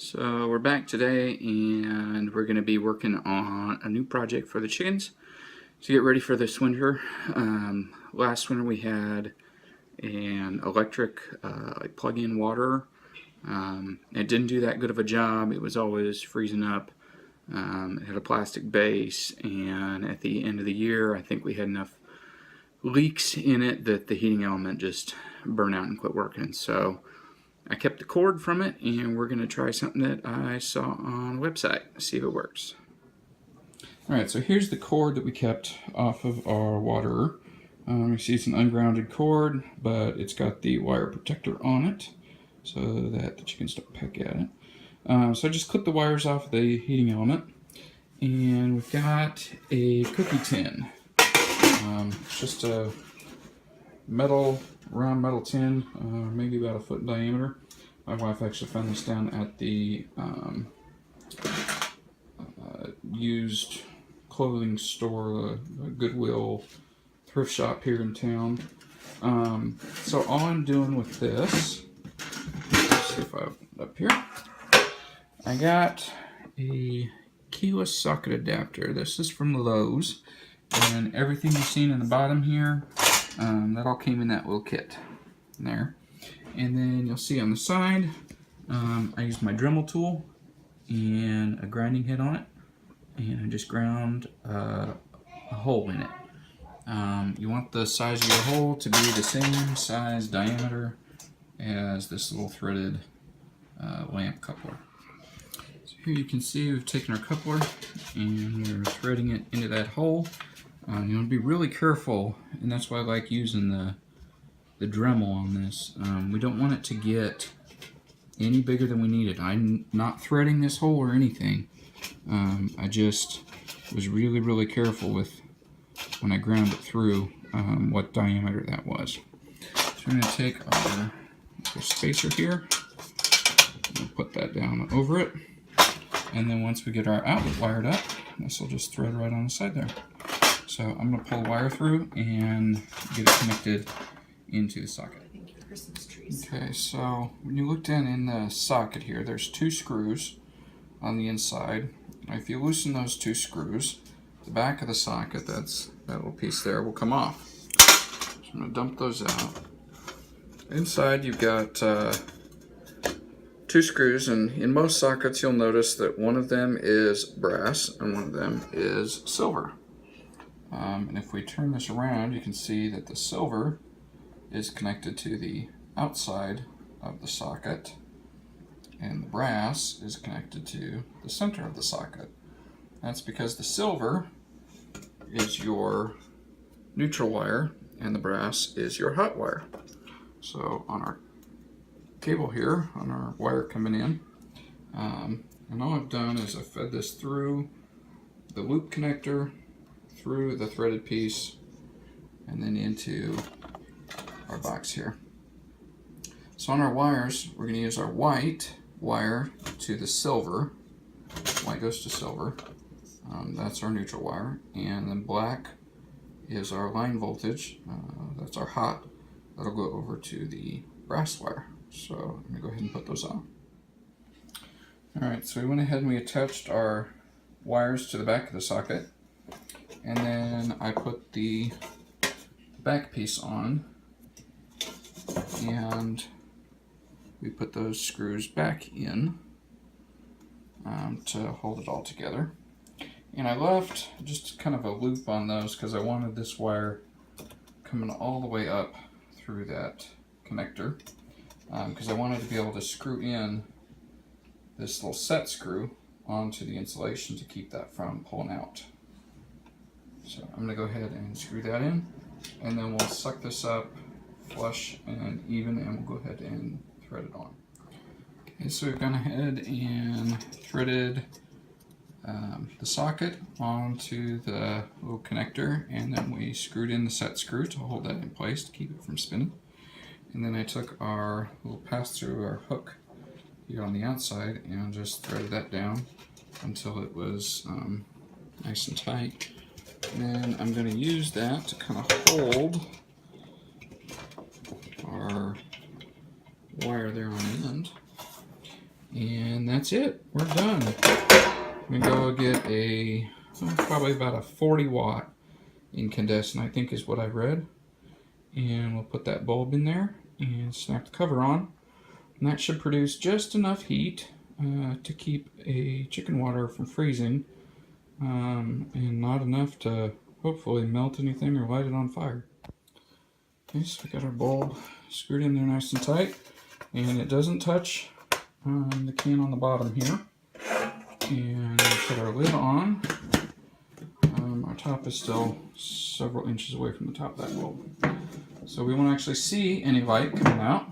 So we're back today and we're going to be working on a new project for the chickens to get ready for this winter. Last winter we had an electric like plug-in water. It didn't do that good of a job. It was always freezing up. It had a plastic base, and at the end of the year I think we had enough leaks in it that the heating element just burned out and quit working. So I kept the cord from it, and we're going to try something that I saw on a website, see if it works. Alright, so here's the cord that we kept off of our waterer. You see it's an ungrounded cord, but it's got the wire protector on it so that the chickens don't peck at it. So I just clipped the wires off the heating element, and we've got a cookie tin. It's just a round metal tin, maybe about a foot in diameter. My wife actually found this down at the used clothing store, a Goodwill thrift shop here in town. So all I'm doing with this, let's see if I open it up here. I got a keyless socket adapter. This is from Lowe's, and everything you've seen in the bottom here, that all came in that little kit there. And then you'll see on the side, I used my Dremel tool and a grinding head on it, and I just ground a hole in it. You want the size of your hole to be the same size diameter as this little threaded lamp coupler. So here you can see we've taken our coupler and we're threading it into that hole. You want to be really careful, and that's why I like using the Dremel on this. We don't want it to get any bigger than we need it. I'm not threading this hole or anything. I just was really careful with when I ground it through what diameter that was. So we're going to take our spacer here and put that down over it, and then once we get our outlet wired up, this will just thread right on the side there. So I'm going to pull the wire through and get it connected into the socket. Okay, so when you look down in the socket here, there's two screws on the inside. If you loosen those two screws, the back of the socket, that little piece there, will come off. So I'm going to dump those out. Inside you've got two screws, and in most sockets you'll notice that one of them is brass and one of them is silver. And if we turn this around, you can see that the silver is connected to the outside of the socket, and the brass is connected to the center of the socket. That's because the silver is your neutral wire and the brass is your hot wire. So on our cable here, on our wire coming in, and all I've done is I've fed this through the loop connector, through the threaded piece, and then into our box here. So on our wires, we're going to use our white wire to the silver. White goes to silver. That's our neutral wire. And then black is our line voltage. That's our hot. That'll go over to the brass wire. So I'm going to go ahead and put those on. Alright, so we went ahead and we attached our wires to the back of the socket. And then I put the back piece on, and we put those screws back in to hold it all together. And I left just kind of a loop on those because I wanted this wire coming all the way up through that connector, because I wanted to be able to screw in this little set screw onto the insulation to keep that from pulling out. So I'm going to go ahead and screw that in, and then we'll suck this up flush and even, and we'll go ahead and thread it on. Okay, so we've gone ahead and threaded the socket onto the little connector, and then we screwed in the set screw to hold that in place to keep it from spinning. And then I took our little pass-through, our hook here on the outside, and just threaded that down until it was nice and tight. And then I'm going to use that to kind of hold our wire there on the end. And that's it. We're done. I'm gonna go get probably about a 40 watt incandescent, I think is what I read. And we'll put that bulb in there and snap the cover on. And that should produce just enough heat to keep a chicken water from freezing, and not enough to hopefully melt anything or light it on fire. Okay, so we got our bulb screwed in there nice and tight, and it doesn't touch the can on the bottom here. And put our lid on. Our top is still several inches away from the top of that bulb, so we won't actually see any light coming out.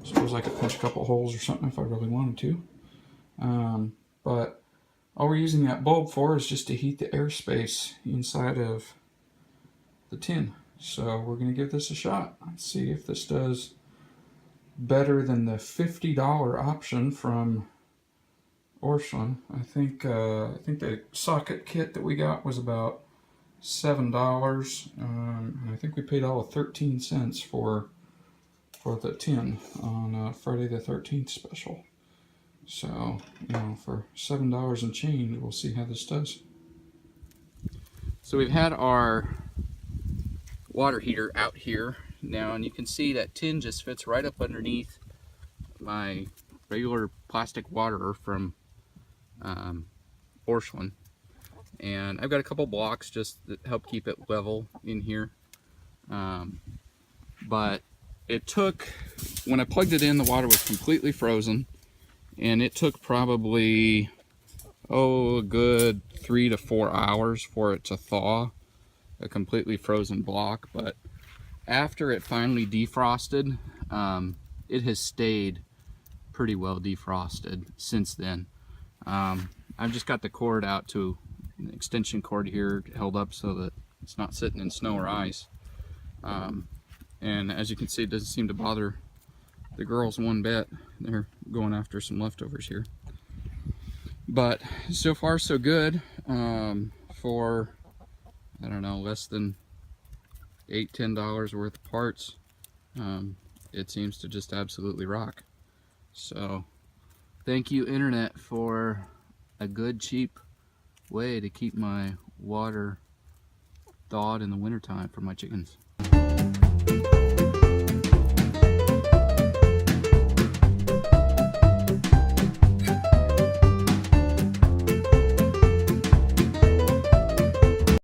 Suppose I could punch a couple holes or something if I really wanted to. But all we're using that bulb for is just to heat the airspace inside of the tin. So we're going to give this a shot. Let's see if this does better than the $50 option from Orscheln. I think the socket kit that we got was about $7, and I think we paid all of 13 cents for the tin on Friday the 13th special. So, you know, for $7 and change, we'll see how this does. So we've had our water heater out here now, and you can see that tin just fits right up underneath my regular plastic waterer from Orscheln. And I've got a couple blocks just that help keep it level in here. But it took, when I plugged it in, the water was completely frozen, and it took probably, a good 3 to 4 hours for it to thaw a completely frozen block. But after it finally defrosted, it has stayed pretty well defrosted since then. I've just got the cord out to an extension cord here held up so that it's not sitting in snow or ice. And as you can see, it doesn't seem to bother the girls one bit. They're going after some leftovers here. But so far so good. For, I don't know, less than $8–10 worth of parts, it seems to just absolutely rock. So thank you, internet, for a good cheap way to keep my water thawed in the wintertime for my chickens.